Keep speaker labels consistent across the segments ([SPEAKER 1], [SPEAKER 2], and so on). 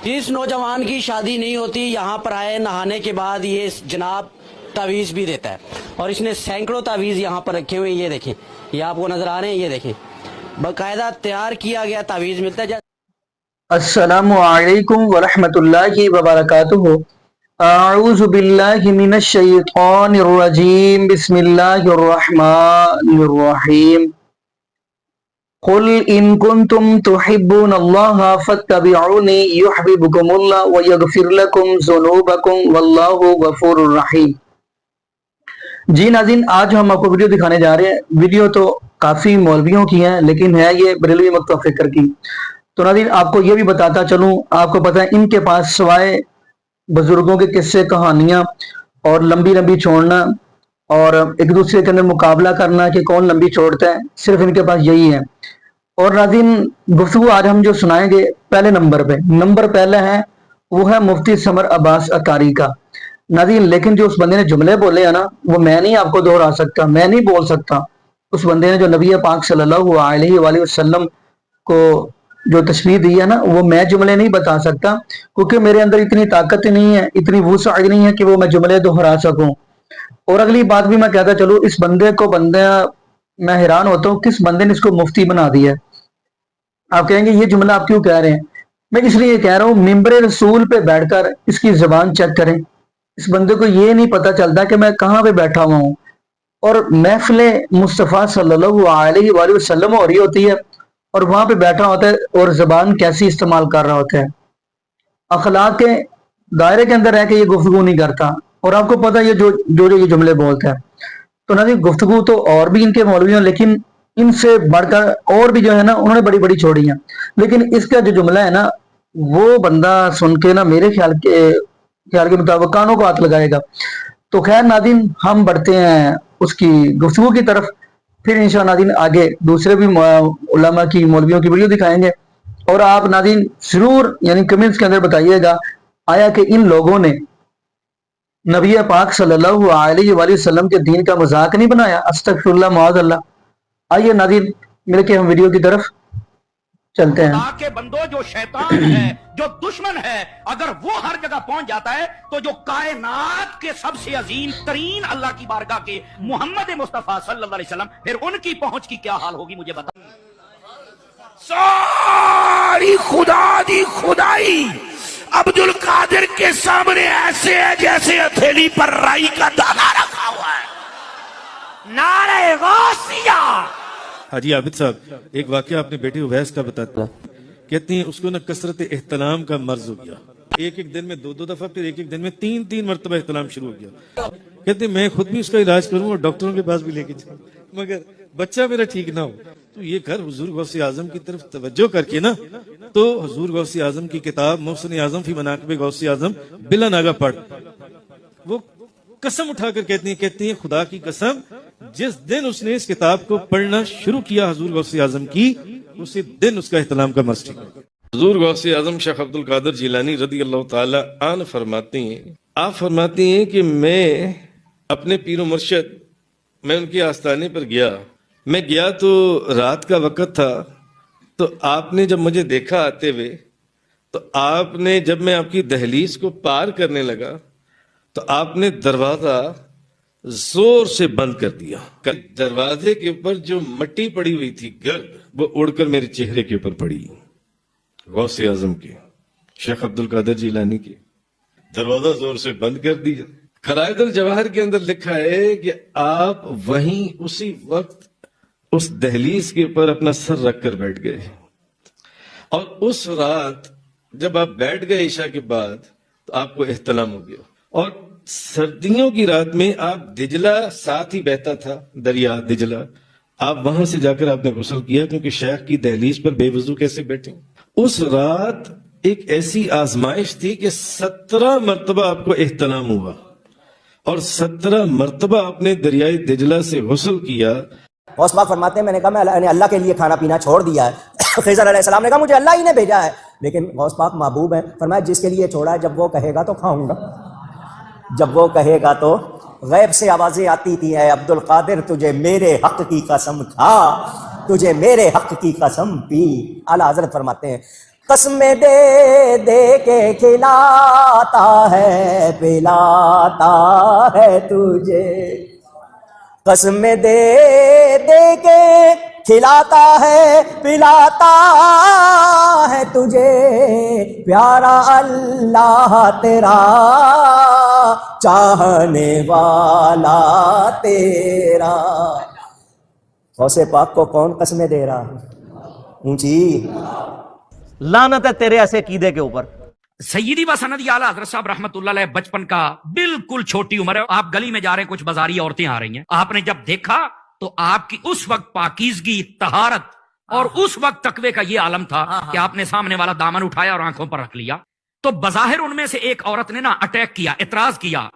[SPEAKER 1] जिस नौजवान की शादी नहीं होती यहाँ पर आए, नहाने के बाद ये जनाब तावीज़ भी देता है और इसने सैकड़ों तावीज़ यहाँ पर रखे हुए हैं। ये देखें, ये आपको नजर आ रहे हैं, ये देखें बाकायदा तैयार किया गया तावीज़ मिलता है।
[SPEAKER 2] अस्सलामु अलैकुम वरहमतुल्लाहि वबरकातुहू। अऊज़ु बिल्लाहि मिनश शैतानिर रजीम। बिस्मिल्लाहिर रहमानिर रहीम। कुल इन कुंतुम तुहिब्बुनल्लाह फत्तबिऊनी युहब्बुकुमुल्लाह व यगफिर लकुम ज़ुनूबकुम वल्लाहु गफूरुर रहीम। जी नाज़रीन, आज हम आपको वीडियो दिखाने जा रहे हैं। वीडियो तो काफ़ी मौलवियों की है, लेकिन है ये बरेलवी मकतब फ़िक्र की। तो नाज़रीन, आपको ये भी बताता चलूँ, आपको पता है इनके पास सवाए बुजुर्गों के किस्से, कहानियाँ और लंबी लंबी छोड़ना और एक दूसरे के अंदर मुकाबला करना कि कौन लंबी छोड़ता है, सिर्फ इनके पास यही है। और नाज़रीन, गुफ्तगू आज हम जो सुनाएंगे पहले नंबर पे, नंबर पहला है वो है मुफ्ती समर अब्बास अकारी का। नाज़रीन, लेकिन जो उस बंदे ने जुमले बोले हैं ना, वो मैं नहीं आपको दोहरा सकता, मैं नहीं बोल सकता। उस बंदे ने जो नबी पाक सल्लल्लाहु अलैहि वसल्लम को जो तशरीह दी है ना, वो मैं जुमले नहीं बता सकता, क्योंकि मेरे अंदर इतनी ताकत नहीं है, इतनी वुसअत नहीं है कि वो मैं जुमले दोहरा सकूं। और अगली बात भी मैं कहता चलूं, इस बंदे को मैं हैरान होता हूँ किस बंदे ने इसको मुफ्ती बना दिया। आप कहेंगे ये जुमला आप क्यों कह रहे हैं? मैं इसलिए कह रहा हूँ, मिंबर रसूल पे बैठकर इसकी जबान चेक करें। इस बंदे को ये नहीं पता चलता कि मैं कहाँ पे बैठा हुआ हूँ और महफिल मुस्तफ़ा सल्लल्लाहु अलैहि वसल्लम हो रही होती है और वहां पे बैठा होता है और जबान कैसी इस्तेमाल कर रहा होता है। अखलाक के दायरे के अंदर रह के ये गुफ्तगू नहीं करता और आपको पता है ये जो ये जुमले बोलता है। तो ना जी, गुफ्तगू तो और भी इनके मौलवी हैं, लेकिन इनसे बढ़कर और भी जो है ना, उन्होंने बड़ी बड़ी छोड़ी हैं। लेकिन इसका जो जुमला है ना, वो बंदा सुन के ना मेरे ख्याल के मुताबिक कानों को हाथ लगाएगा। तो खैर नाज़रीन, हम बढ़ते हैं उसकी गुफ्तगू की तरफ। फिर इंशाअल्लाह नाज़रीन आगे दूसरे भी उलमा की, मौलवियों की वीडियो दिखाएंगे। और आप नाज़रीन जरूर यानी कमेंट्स के अंदर बताइएगा, आया कि इन लोगों ने नबी पाक सल्लल्लाहु अलैहि वसल्लम के दीन का मजाक नहीं बनाया? अस्तगफिरुल्लाह माअज़ल्लाह। आइए नाज़रीन मिलके हम वीडियो की तरफ चलते हैं।
[SPEAKER 3] के बंदो, जो शैतान है, जो दुश्मन है, अगर वो हर जगह पहुंच जाता है तो जो कायनात के सबसे अजीम तरीन अल्लाह की बारगाह के मोहम्मद मुस्तफा सल्लल्लाहु अलैहि वसल्लम, फिर उनकी पहुंच की क्या हाल होगी मुझे बता। सारी खुदा दी खुदाई अब्दुल कादिर के सामने ऐसे है जैसे हथेली पर राई का दाना रखा हुआ है। नारे गौसिया।
[SPEAKER 4] हाजी आबिद साहब, एक वाकया अपने बेटी उवैस का बताता, कहती हैं उसको ना कसरत एहतराम का मर्ज हो गया। एक एक दिन में दो दफा, फिर एक एक दिन में तीन मरतबा एहतराम शुरू हो गया। कहते मैं खुद भी उसका इलाज करूं और डॉक्टरों के पास भी लेके जाऊं, मगर बच्चा मेरा ठीक ना हो। तो ये कर हुजूर गौसे आजम की तरफ तवज्जो करके ना, तो हुजूर गौसे आजम की किताब मोहसिन आजम फी मनाक़िब गौसे आजम बिला नागा पढ़। वो कसम उठाकर कहती हैं खुदा की कसम, जिस दिन उसने इस किताब को पढ़ना शुरू किया हुजूर गौसे आजम की, उसी दिन उसका एहतराम का मर्ज ठीक हो गया। हुजूर गौसे आजम शेख अब्दुल कादिर जिलानी रज़ियल्लाहु ताला अन्हु फरमाते हैं, आप फरमाते हैं कि मैं अपने पीरो मुर्शिद, मैं उनके आस्थाने पर गया। मैं गया तो रात का वक़्त था, तो आपने जब मुझे देखा आते हुए, तो आपने जब मैं आपकी दहलीज को पार करने लगा तो आपने दरवाजा जोर से बंद कर दिया। दरवाजे के ऊपर जो मट्टी पड़ी हुई थी गर्द, वो उड़कर मेरे चेहरे के ऊपर पड़ी। गौसे आजम के शेख अब्दुल कादिर जिलानी के दरवाजा जोर से बंद कर दिया। खरायतुल जवाहर के अंदर लिखा है कि आप वहीं उसी वक्त उस दहलीज के ऊपर अपना सर रखकर बैठ गए। और उस रात जब आप बैठ गए ईशा के बाद, तो आपको एहतलाम हो गया। और सर्दियों की रात में आप दिजला साथ ही बहता था, दरिया दिजला, आप वहां से जाकर आपने गुस्ल किया, क्योंकि शेख की दहलीज पर बेवजू कैसे बैठे। उस रात एक ऐसी आजमाइश थी कि 17 मरतबा आपको एहतलाम हुआ और 17 मरतबा आपने दरियाई दिजला से गुस्ल किया।
[SPEAKER 5] गौस पाक फरमाते हैं, मैंने कहा मैंने अल्लाह के लिए खाना पीना छोड़ दिया है। खिज़र अलैहिस्सलाम ने कहा मुझे अल्लाह ही ने भेजा है, लेकिन गौस पाक महबूब है, फरमाया जिसके लिए छोड़ा है, जब वो कहेगा तो खाऊंगा, जब वो कहेगा तो। गैब से आवाजें आती थी, है अब्दुल कादिर तुझे मेरे हक की कसम खा, तुझे मेरे हक की कसम पी। आला हजरत फरमाते हैं قسمیں دے دے کے کھلاتا ہے پلاتا ہے تجھے، قسمیں دے دے کے کھلاتا ہے پلاتا ہے تجھے، پیارا اللہ تیرا چاہنے والا تیرا۔ غوث پاک کو کون قسمیں دے رہا؟ اونچی
[SPEAKER 6] لعنت ہے تیرے ایسے عقیدے کے اوپر۔
[SPEAKER 3] سیدی و سندی اعلیٰ حضرت صاحب رحمت اللہ علیہ بچپن کا بالکل چھوٹی عمر ہے، آپ گلی میں جا رہے ہیں، کچھ بازاری عورتیں آ رہی ہیں، آپ نے جب دیکھا تو آپ کی اس وقت پاکیزگی، طہارت اور اس وقت تقوی کا یہ عالم تھا کہ آپ نے سامنے والا دامن اٹھایا اور آنکھوں پر رکھ لیا۔ تو بظاہر ان میں سے ایک عورت نے نا اٹیک کیا، اعتراض کیا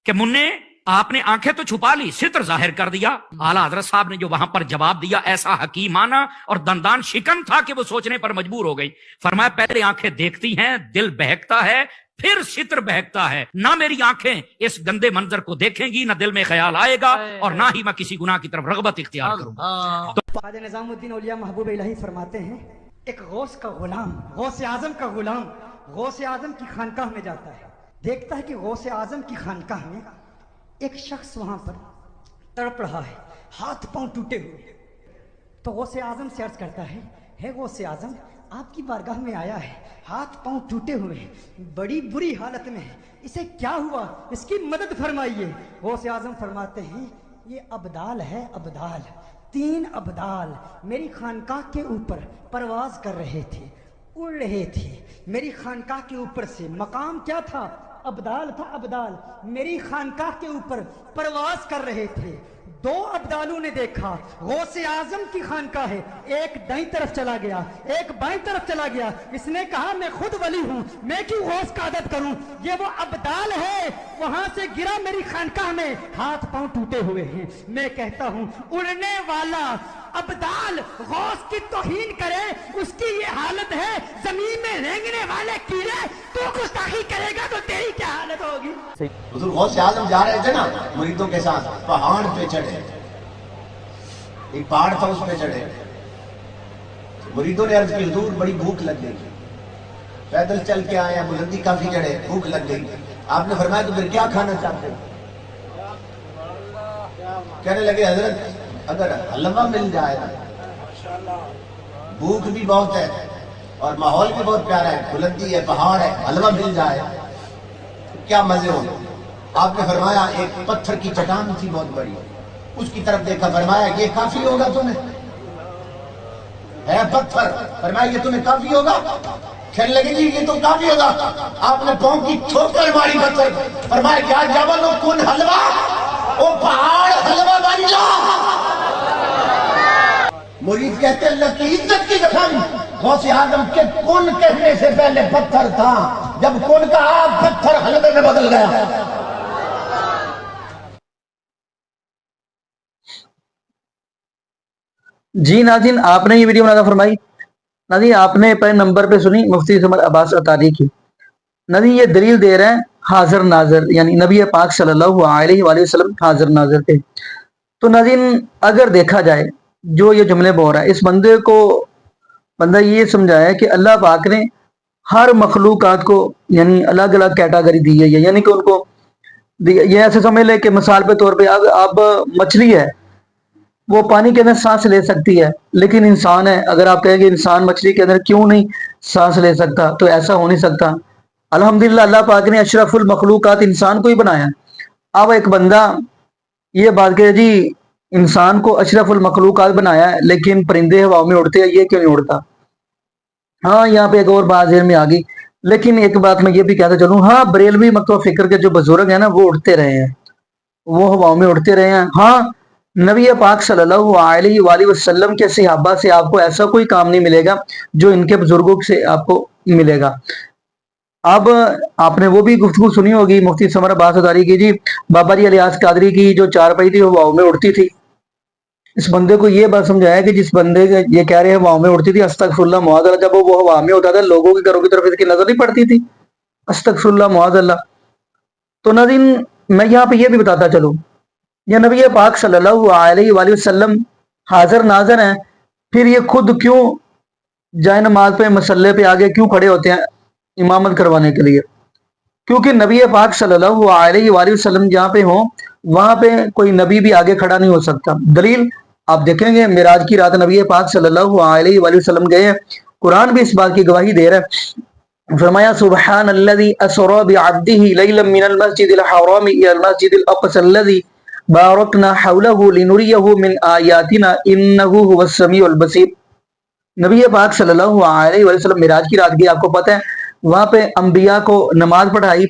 [SPEAKER 3] کہ مننے آپ نے آنکھیں تو چھپا لی، ستر ظاہر کر دیا۔ اعلیٰ حضرت صاحب نے جو وہاں پر جواب دیا ایسا حکیمانہ اور دندان شکن تھا کہ وہ سوچنے پر مجبور ہو گئی۔ فرمایا پہلے آنکھیں دیکھتی ہیں، دل بہکتا ہے، پھر ستر بہکتا ہے، نہ میری آنکھیں اس گندے منظر کو دیکھیں گی، نہ دل میں خیال آئے گا، اور نہ ہی میں کسی گناہ کی طرف رغبت اختیار کروں گا۔
[SPEAKER 7] خواجہ نظام الدین اولیاء محبوب الہی فرماتے ہیں، ایک غوث کا غلام، غوث اعظم کا غلام غوث اعظم کی خانقاہ میں جاتا ہے، دیکھتا ہے کہ غوث اعظم کی خانقاہ میں ایک شخص وہاں پر تڑپ رہا ہے، ہاتھ پاؤں ٹوٹے ہوئے۔ تو غوث اعظم سے عرض کرتا ہے، ہے غوث اعظم آپ کی بارگاہ میں آیا ہے، ہاتھ پاؤں ٹوٹے ہوئے ہیں، بڑی بری حالت میں ہے، اسے کیا ہوا، اس کی مدد فرمائیے۔ غوث اعظم فرماتے ہیں یہ ابدال ہے، ابدال، 3 ابدال میری خانقاہ کے اوپر پرواز کر رہے تھے، اڑ رہے تھے میری خانقاہ کے اوپر سے۔ مقام کیا تھا؟ ابدال تھا، ابدال میری خانقاہ کے اوپر پرواز کر رہے تھے۔ 2 ابدالوں نے دیکھا غوث اعظم کی خانقاہ ہے، ایک دائیں طرف چلا گیا، ایک بائیں طرف چلا گیا۔ اس نے کہا میں خود ولی ہوں، میں کیوں غوث کا عدد کروں، یہ وہ ابدال ہے، وہاں سے گرا میری خانقاہ میں، ہاتھ پاؤں ٹوٹے ہوئے ہیں۔ میں کہتا ہوں اڑنے والا ابدال غوث کی توہین کرے، اس کی یہ حالت ہے، زمین میں رینگنے والے کیڑے، تو گستاخی کرے گا تو تیری کیا حالت ہوگی؟
[SPEAKER 8] حضور غوث اعظم جا رہے تھے نا مریدوں کے ساتھ، پہاڑ پہ چڑھے، ایک پہاڑ تھا اس پہ چڑھے، مریدوں نے عرض کی حضور بڑی بھوک لگ گئی، پیدل چل کے آئے ہیں، بلندی کافی چڑھے، بھوک لگ گئی۔ آپ نے فرمایا تو پھر کیا کھانا چاہتے ہیں؟ کہنے لگے حضرت اگر حلوہ مل جائے نا، بھوک بھی بہت ہے اور ماحول بھی بہت پیارا ہے، بلندی ہے، پہاڑ ہے، حلوہ مل جائے کیا مزے ہو۔ آپ نے فرمایا ایک پتھر کی چٹان تھی بہت بڑی، اس کی طرف دیکھا، فرمایا یہ کافی ہوگا تمہیں؟ ہے پتھر، فرمایا یہ تمہیں کافی ہوگا؟ کہنے لگے جی یہ تو کافی ہوگا۔ آپ نے پاؤں کی ٹھوکر ماری پتھر، فرمایا کیا جبل کن حلوہ، وہ پہاڑ حلوہ بن جا۔ مرید کہتے ہیں اللہ کی عزت کی قسم، غوث اعظم کے کن کہنے سے پہلے پتھر تھا، جب کن کہا پتھر حلوے میں بدل گیا۔
[SPEAKER 2] جی ناظرین، آپ نے یہ ویڈیو بنا فرمائی، ناظرین آپ نے پہلے نمبر پہ سنی مفتی سمر عباس عطاری کی، ناظرین یہ دلیل دے رہے ہیں حاضر ناظر، یعنی نبی پاک صلی اللہ علیہ وآلہ وسلم حاضر ناظر تھے۔ تو ناظرین اگر دیکھا جائے جو یہ جملے بول رہا ہے، اس بندے کو بندہ یہ سمجھایا کہ اللہ پاک نے ہر مخلوقات کو یعنی الگ الگ کیٹاگری دی ہے، یعنی کہ ان کو یہ ایسے سمجھ لے کہ مثال کے طور پہ اب مچھلی ہے، وہ پانی کے اندر سانس لے سکتی ہے، لیکن انسان ہے، اگر آپ کہیں گے انسان مچھلی کے اندر کیوں نہیں سانس لے سکتا، تو ایسا ہو نہیں سکتا۔ الحمدللہ اللہ پاک نے اشرف المخلوقات انسان کو ہی بنایا۔ اب ایک بندہ یہ بات کہ جی انسان کو اشرف المخلوقات بنایا ہے لیکن پرندے ہوا میں اڑتے ہیں، یہ کیوں نہیں اڑتا؟ ہاں یہاں پہ ایک اور بات ذہن میں آ گئی، لیکن ایک بات میں یہ بھی کہتا چلوں، ہاں بریلوی مکتبہ فکر کے جو بزرگ ہیں نا وہ اڑتے رہے ہیں، وہ ہواؤں میں اڑتے رہے ہیں۔ ہاں نبی پاک صلی اللہ علیہ وآلہ وسلم کے صحابہ سے آپ کو ایسا کوئی کام نہیں ملے گا جو ان کے بزرگوں سے آپ کو ملے گا۔ اب آپ نے وہ بھی گفتگو سنی ہوگی مفتی سمر عباس عطاری کی، جی بابا جی الیاس قادری کی جو چارپائی تھی وہ ہواؤں میں اڑتی تھی۔ اس بندے کو یہ بات سمجھایا کہ جس بندے کے یہ کہہ رہے ہیں ہواؤں میں اڑتی تھی، استغفر اللہ معاذ اللہ، جب وہ ہوا میں ہوتا تھا لوگوں کے گھروں کی طرف اس کی نظر نہیں پڑتی تھی، استغفر اللہ معاذ اللہ۔ تو ناظرین میں یہاں پہ یہ بھی بتاتا چلوں، یہ نبی پاک صلی اللہ علیہ وآلہ وسلم حاضر ناظر ہیں، پھر یہ خود کیوں जाए नमाज पे मसल्ले पे आगे क्यों खड़े होते हैं इमामत करवाने के लिए? क्योंकि नबी पाक सल्लल्लाहु अलैहि वसल्लम जहाँ पे हो वहां पे कोई नबी भी आगे खड़ा नहीं हो सकता। दलील आप देखेंगे, मिराज की रात नबी पाक सल्लल्लाहु अलैहि वसल्लम गए हैं, कुरान भी इस बात की गवाही दे रहा है। फरमाया सुबहान अल्लज़ी असरा बिअब्दिही लैलन मिनल मस्जिदिल हराम इलल मस्जिदिल अक़सा अल्लज़ी बारकना हौलहु लिनुरियहु मिन आयातिना इन्नहु हुवस समीउल बसीर। नबी पाक सल्लल्लाहु अलैहि वसल्लम मिराज की रात गए, आपको पता है वहां पे अंबिया को नमाज पढ़ाई,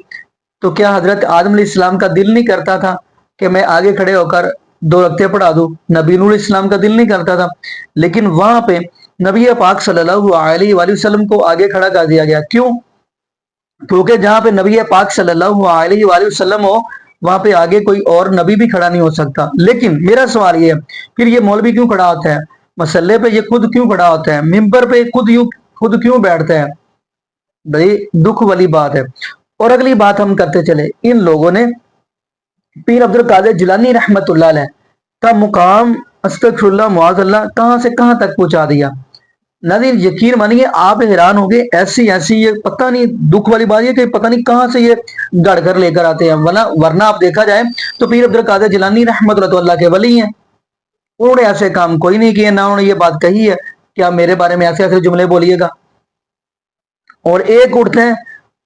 [SPEAKER 2] तो क्या हजरत आदम अलैहिस्सलाम का दिल नहीं करता था कि मैं आगे खड़े होकर 2 रक्ते पढ़ा दूं? नबी नूह अलैहिस्सलाम का दिल नहीं करता था, लेकिन वहां पे नबी पाक सल्लल्लाहु अलैहि वसल्लम को आगे खड़ा कर दिया गया। क्यों? क्योंकि जहां पे नबी पाक सल्लल्लाहु अलैहि वसल्लम हो वहां पे आगे कोई और नबी भी खड़ा नहीं हो सकता। लेकिन मेरा सवाल ये है, फिर ये मौलवी क्यों खड़ा होता है? मसल्ले पे ये खुद क्यों खड़ा होता है? मिंबर पे खुद क्यों बैठता है? बड़ी दुख वाली बात है। और अगली बात हम करते चले, इन लोगों ने पीर अब्दुल कादिर जिलानी रहमतुल्लाह अलैह का मुकाम अस्तगफिरुल्लाह मुआज़ल्लाह कहां से कहां तक पहुंचा दिया। नाज़रीन यकीन मानिए आप हैरान हो गए, ऐसी ऐसी ये पता नहीं, दुख वाली बात है कि पता नहीं कहां से ये गढ़ कर लेकर आते हैं। वरना आप देखा जाए तो पीर अब्दुल कादिर जिलानी रहमतुल्लाह के वली हैं, उन्होंने ऐसे काम कोई नहीं किए, ना उन्होंने ये बात कही है कि आप मेरे बारे में ऐसे ऐसे जुमले बोलिएगा। और एक उठते हैं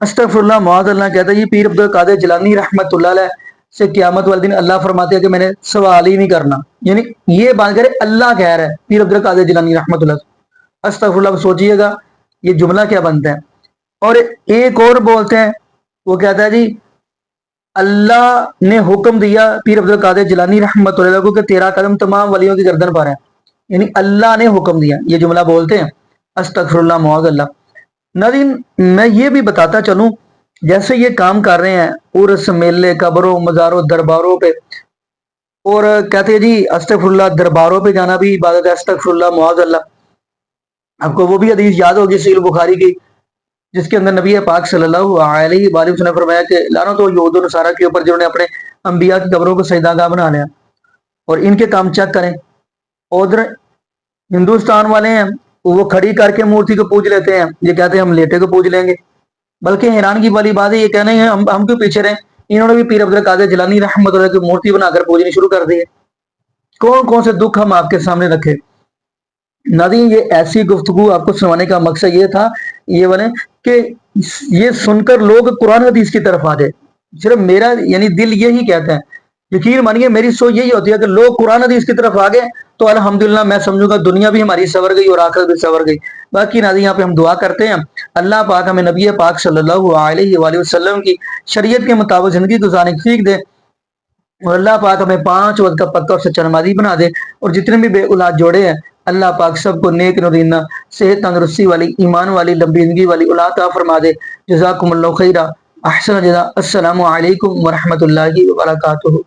[SPEAKER 2] अस्तगफिरुल्लाह मुआज़ल्लाह, कहते हैं ये पीर अब्दुल कादिर जिलानी रहमतुल्लाह अलैह से क़यामत वाले दिन अल्लाह फरमाते हैं कि मैंने सवाल ही नहीं करना। यानी ये बात करे अल्लाह कह रहा है पीर अब्दुल कादिर जिलानी रहमतुल्लाह। अस्तगफिरुल्लाह, सोचिएगा ये जुमला क्या बनता है। और एक और बोलते हैं, वो कहता है जी अल्लाह ने हुक्म दिया पीर अब्दुल कादिर जिलानी रहमतुल्लाह को कि तेरा कदम तमाम वलियों की गर्दन पर है, यानी अल्लाह ने हुक्म दिया, ये जुमला बोलते हैं। अस्तगफिरुल्लाह मुआज़ल्लाह। नाज़रीन मैं ये भी बताता चलूं, जैसे ये काम कर रहे हैं उर्स मेले कब्रों मज़ारों दरबारों पे, और कहते हैं जी अस्तगफिरुल्लाह दरबारों पे जाना भी इबादत है, अस्तगफिरुल्लाह मुआज़ल्लाह। आपको वो भी हदीस याद होगी सहीह बुखारी की, जिसके अंदर नबी पाक सल्लल्लाहु अलैहि वसल्लम ने फरमाया कि लानत हो यहूद और नसारा के ऊपर जिन्होंने अपने अंबिया की कब्रों को सजदागाह बना लिया। और इनके काम चेक करें, उधर हिंदुस्तान वाले हैं वो खड़ी करके मूर्ति को पूज लेते हैं, ये कहते हैं हम लेटे को पूज लेंगे। बल्कि हैरान की वाली बात है, ये कहने हैं हम क्यों पीछे रहे, इन्होंने भी पीर अब्दुल कादिर जिलानी रहमतुल्लाह की मूर्ति बनाकर पूजनी शुरू कर दी है। कौन कौन से दुख हम आपके सामने रखे। नाज़रीन ये ऐसी गुफ्तगू आपको सुनाने का मकसद ये था, ये वाले कि ये सुनकर लोग कुरान हदीस की तरफ आ जाए। सिर्फ मेरा यानी दिल यही कहता है, यकीन मानिए मेरी सोच यही होती है कि लोग कुरान हदीस की तरफ आ गए तो अल्हम्दुलिल्लाह मैं समझूंगा दुनिया भी हमारी सवर गई और आखिरत भी सवर गई। बाकी नाज़रीन यहाँ पे हम दुआ करते हैं अल्लाह पाक हमें नबी पाक सल्लल्लाहु अलैहि वसल्लम की शरीयत के मुताबिक जिंदगी गुजारने की सीख दे, और अल्लाह पाक हमें 5 वक्त का पक्का और सच्चा नमाज़ी बना दे। और जितने भी बे औलाद जोड़े हैं अल्लाह पाक सबको नेक नरीना सेहत तंदरुस्ती वाली ईमान वाली लंबी जिंदगी वाली औलाद अता फरमा दे। जज़ाकुमुल्लाहु खैरा, अहसन जज़ा। अस्सलामु अलैकुम व रहमतुल्लाहि व बरकातुहू।